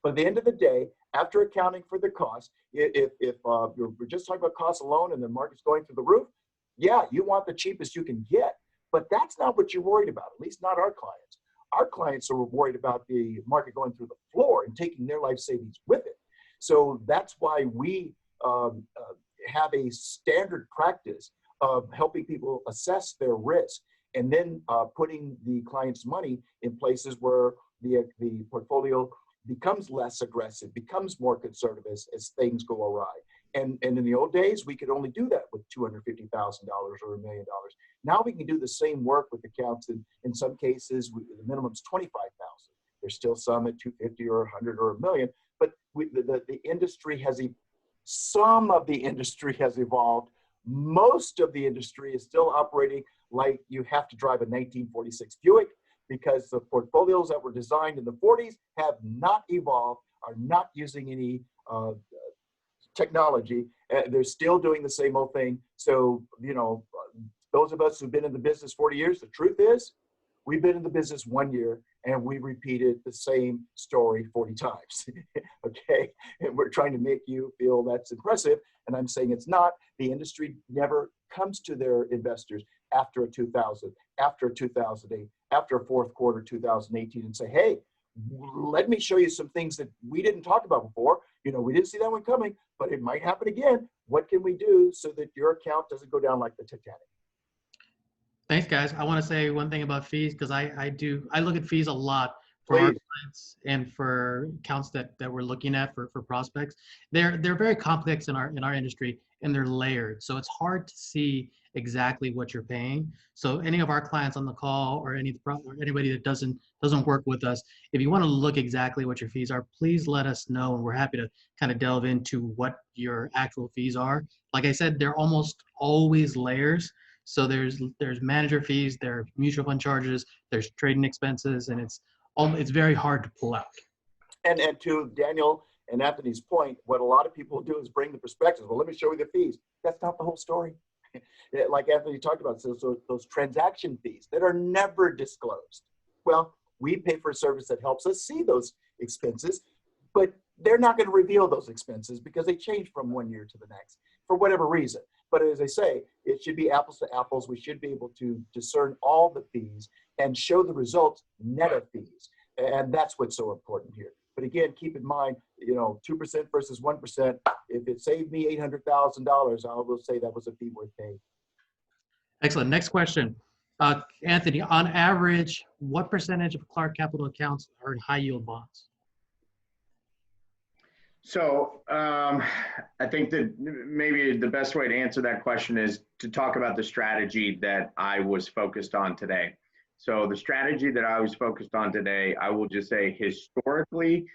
But at the end of the day, after accounting for the cost, if we're just talking about cost alone and the market's going through the roof, yeah, you want the cheapest you can get, but that's not what you're worried about, at least not our clients. Our clients are worried about the market going through the floor and taking their life savings with it. So that's why we have a standard practice of helping people assess their risk and then putting the client's money in places where the portfolio becomes less aggressive, becomes more conservative as things go awry. And in the old days, we could only do that with $250,000 or $1 million. Now we can do the same work with accounts. In some cases, the minimum's $25,000. There's still some at 250 or 100 or a million, but the industry has, some of the industry has evolved. Most of the industry is still operating like you have to drive a 1946 Buick, because the portfolios that were designed in the 40s have not evolved, are not using any technology. They're still doing the same old thing. So, you know, those of us who've been in the business 40 years, the truth is, we've been in the business 1 year and we repeated the same story 40 times, okay? And we're trying to make you feel that's impressive, and I'm saying it's not. The industry never comes to their investors after a 2000, after a 2008, after a fourth quarter 2018 and say, hey, let me show you some things that we didn't talk about before. You know, we didn't see that one coming, but it might happen again. What can we do so that your account doesn't go down like the Titanic? Thanks, guys. I want to say one thing about fees, because I look at fees a lot for our Please. clients and for accounts that we're looking at for prospects. They're very complex in our industry, and they're layered. So it's hard to see exactly what you're paying. So any of our clients on the call or anybody that doesn't work with us, if you want to look exactly what your fees are, please let us know, and we're happy to kind of delve into what your actual fees are. Like I said, they're almost always layers. So there's manager fees, there are mutual fund charges, there's trading expenses, and it's very hard to pull out. And to Daniel and Anthony's point, what a lot of people do is bring the perspectives. Well, let me show you the fees. That's not the whole story. Like Anthony talked about, so those transaction fees that are never disclosed. Well, we pay for a service that helps us see those expenses, but they're not going to reveal those expenses because they change from 1 year to the next for whatever reason. But as I say, it should be apples to apples. We should be able to discern all the fees and show the results net of fees. And that's what's so important here. But again, keep in mind, you know, 2% versus 1%. If it saved me $800,000, I will say that was a fee worth paying. Excellent. Next question. Anthony, on average, what percentage of Clark Capital accounts are in high yield bonds? So I think that maybe the best way to answer that question is to talk about the strategy that I was focused on today. So the strategy that I was focused on today, I will just say historically,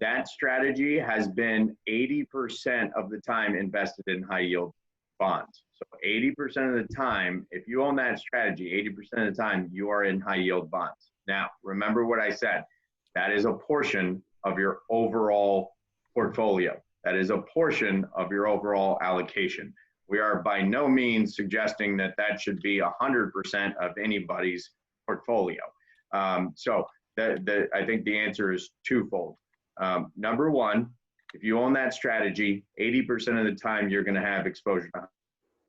that strategy has been 80% of the time invested in high yield bonds. So 80% of the time, if you own that strategy, 80% of the time you are in high yield bonds. Now, remember what I said, that is a portion of your overall portfolio. That is a portion of your overall allocation. We are by no means suggesting that that should be 100% of anybody's portfolio. So I think the answer is twofold. Number one, if you own that strategy, 80% of the time you're going to have exposure to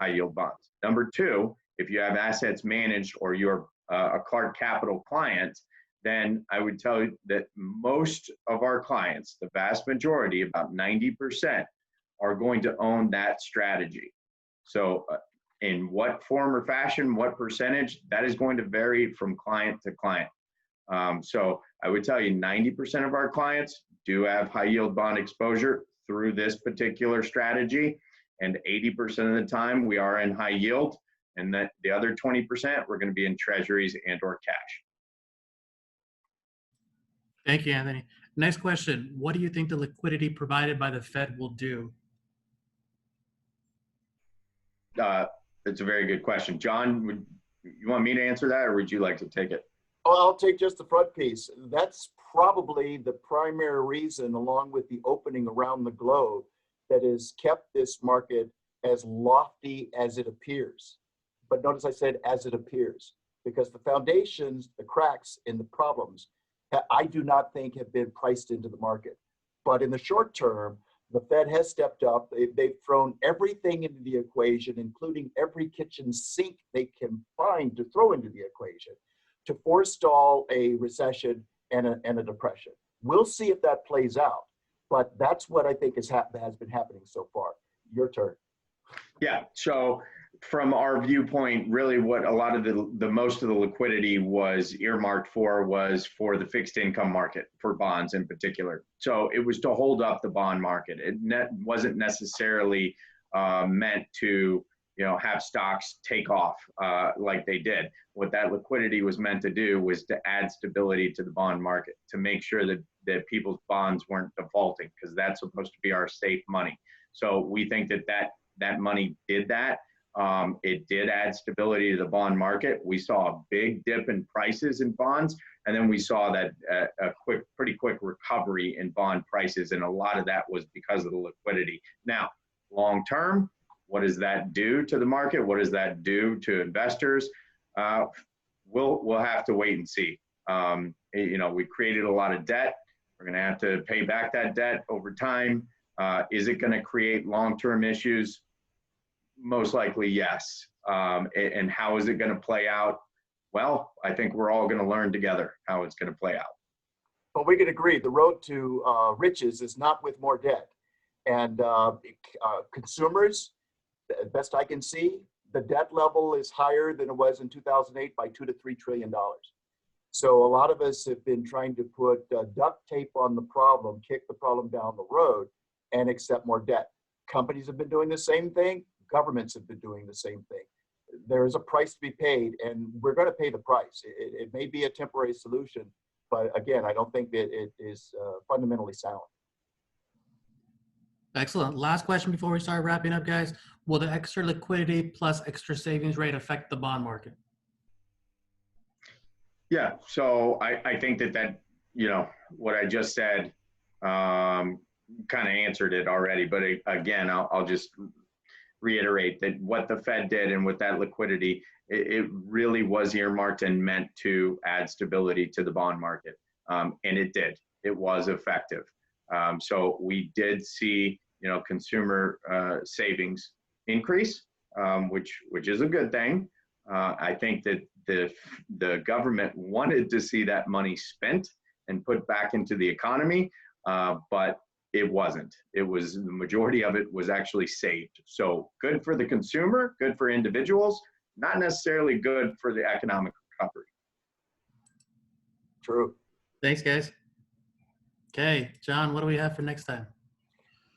high yield bonds. Number two, if you have assets managed or you're a Clark Capital client, then I would tell you that most of our clients, the vast majority, about 90%, are going to own that strategy. So in what form or fashion, what percentage, that is going to vary from client to client. So I would tell you 90% of our clients do have high yield bond exposure through this particular strategy. And 80% of the time we are in high yield. And that the other 20%, we're going to be in treasuries and or cash. Thank you, Anthony. Next question. What do you think the liquidity provided by the Fed will do? It's a very good question. John, you want me to answer that, or would you like to take it? Oh, I'll take just the front piece. That's probably the primary reason, along with the opening around the globe, that has kept this market as lofty as it appears. But notice I said as it appears, because the foundations, the cracks, and the problems, I do not think have been priced into the market. But in the short term, the Fed has stepped up. They've thrown everything into the equation, including every kitchen sink they can find to throw into the equation, to forestall a recession and a depression. We'll see if that plays out, but that's what I think has been happening so far. Your turn. Yeah. So from our viewpoint, really what a lot of the most of the liquidity was earmarked for was for the fixed income market, for bonds in particular. So it was to hold up the bond market. It wasn't necessarily meant to, have stocks take off like they did. What that liquidity was meant to do was to add stability to the bond market, to make sure that people's bonds weren't defaulting, because that's supposed to be our safe money. So we think that money did that. It did add stability to the bond market. We saw a big dip in prices in bonds, and then we saw that pretty quick recovery in bond prices, and a lot of that was because of the liquidity. Now, long term, what does that do to the market? What does that do to investors? We'll have to wait and see. We created a lot of debt. We're going to have to pay back that debt over time. Is it going to create long-term issues? Most likely, yes. And how is it going to play out? Well, I think we're all going to learn together how it's going to play out. But we can agree the road to riches is not with more debt. And consumers, best I can see, the debt level is higher than it was in 2008 by $2 to $3 trillion. So a lot of us have been trying to put duct tape on the problem, kick the problem down the road, and accept more debt. Companies have been doing the same thing. Governments have been doing the same thing. There is a price to be paid, and we're going to pay the price. It may be a temporary solution, but again, I don't think that it is fundamentally sound. Excellent. Last question before we start wrapping up, guys. Will the extra liquidity plus extra savings rate affect the bond market? Yeah. So I think that what I just said kind of answered it already. But again, I'll just reiterate that what the Fed did and with that liquidity, it really was earmarked and meant to add stability to the bond market. And it did. It was effective. So we did see, consumer savings increase, which is a good thing. I think that the government wanted to see that money spent and put back into the economy, but it wasn't. It was, the majority of it was actually saved. So good for the consumer, good for individuals, not necessarily good for the economic recovery. True. Thanks, guys. Okay, John, what do we have for next time?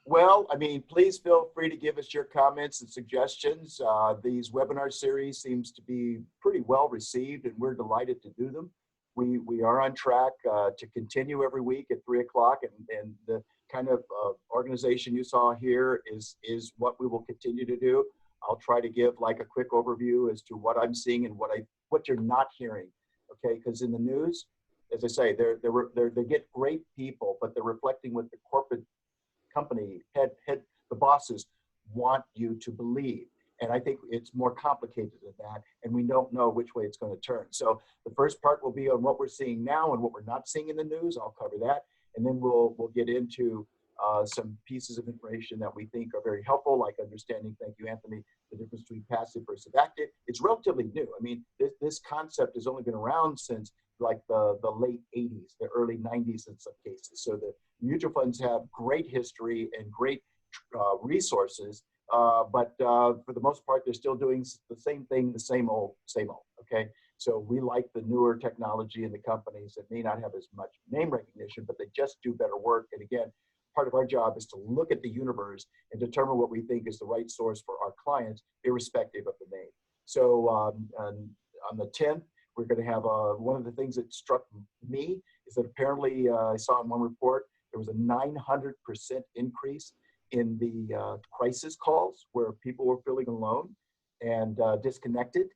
Well, please feel free to give us your comments and suggestions. These webinar series seems to be pretty well received, and we're delighted to do them. We are on track to continue every week at 3 o'clock, and the kind of organization you saw here is what we will continue to do. I'll try to give like a quick overview as to what I'm seeing and what you're not hearing, okay? Because in the news, as I say, they get great people, but they're reflecting what the corporate company the bosses want you to believe. And I think it's more complicated than that, and we don't know which way it's going to turn. So the first part will be on what we're seeing now and what we're not seeing in the news. I'll cover that, and then we'll get into some pieces of information that we think are very helpful, like understanding, thank you, Anthony, the difference between passive versus active. It's relatively new. This concept has only been around since like the late 80s, the early 90s in some cases. So the mutual funds have great history and great resources, but for the most part, they're still doing the same thing, the same old, okay? So we like the newer technology and the companies that may not have as much name recognition, but they just do better work. And again, part of our job is to look at the universe and determine what we think is the right source for our clients, irrespective of the name. So on the 10th, we're going to have one of the things that struck me is that apparently I saw in one report, there was a 900% increase in the crisis calls where people were feeling alone and disconnected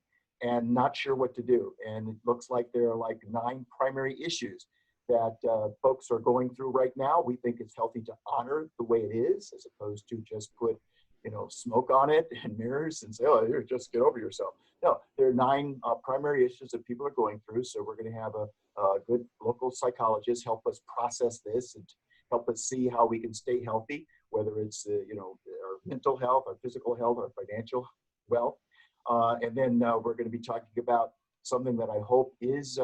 and not sure what to do. And it looks like there are like 9 primary issues that folks are going through right now. We think it's healthy to honor the way it is, as opposed to just put smoke on it and mirrors and say, oh, here, just get over yourself. No, there are 9 primary issues that people are going through. So we're going to have a good local psychologist help us process this help us see how we can stay healthy, whether it's, our mental health, our physical health, our financial wealth. And then we're going to be talking about something that I hope is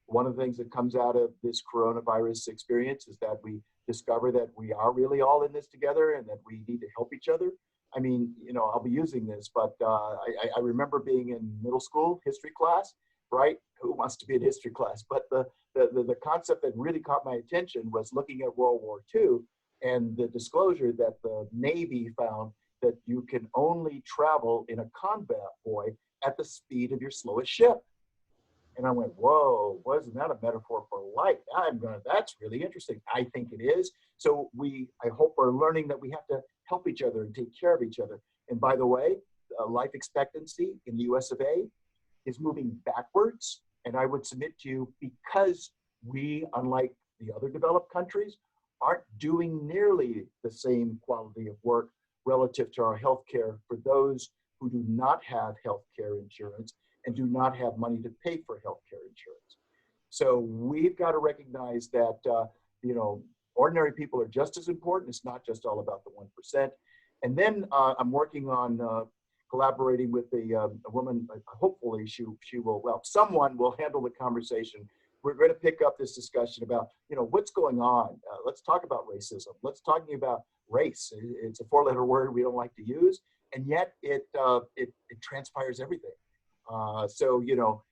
one of the things that comes out of this coronavirus experience is that we discover that we are really all in this together and that we need to help each other. I mean, I'll be using this, but I remember being in middle school history class, right? Who wants to be in history class? But the concept that really caught my attention was looking at World War II and the disclosure that the Navy found that you can only travel in a convoy at the speed of your slowest ship. And I went, whoa, wasn't that a metaphor for life? That's really interesting. I think it is. So I hope we're learning that we have to help each other and take care of each other. And by the way, life expectancy in the US of A is moving backwards. And I would submit to you, because we, unlike the other developed countries, aren't doing nearly the same quality of work relative to our healthcare for those who do not have healthcare insurance and do not have money to pay for healthcare insurance. So we've got to recognize that, ordinary people are just as important. It's not just all about the 1%. And then I'm working on collaborating with a woman. Hopefully she will, someone will handle the conversation. We're going to pick up this discussion about, what's going on. Let's talk about racism. Let's talking about race. It's a 4-letter word we don't like to use, and yet it transpires everything. So,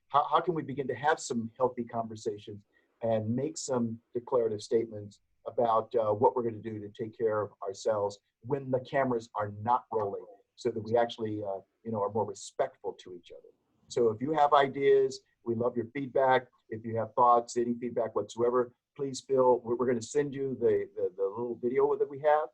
how can we begin to have some healthy conversations and make some declarative statements about what we're going to do to take care of ourselves when the cameras are not rolling, so that we actually, are more respectful to each other. So if you have ideas, we love your feedback. If you have thoughts, any feedback whatsoever, please feel, we're going to send you the little video that we have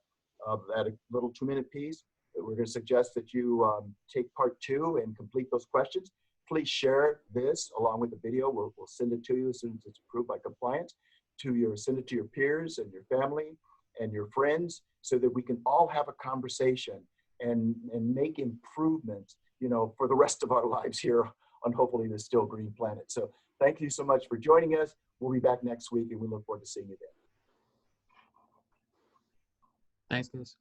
of that little 2-minute piece. We're going to suggest that you take part 2 and complete those questions. Please share this along with the video. We'll send it to you as soon as it's approved by compliance. Send it to your peers and your family and your friends, so that we can all have a conversation and make improvements, for the rest of our lives here on hopefully this still green planet. So thank you so much for joining us. We'll be back next week, and we look forward to seeing you then. Thanks, guys.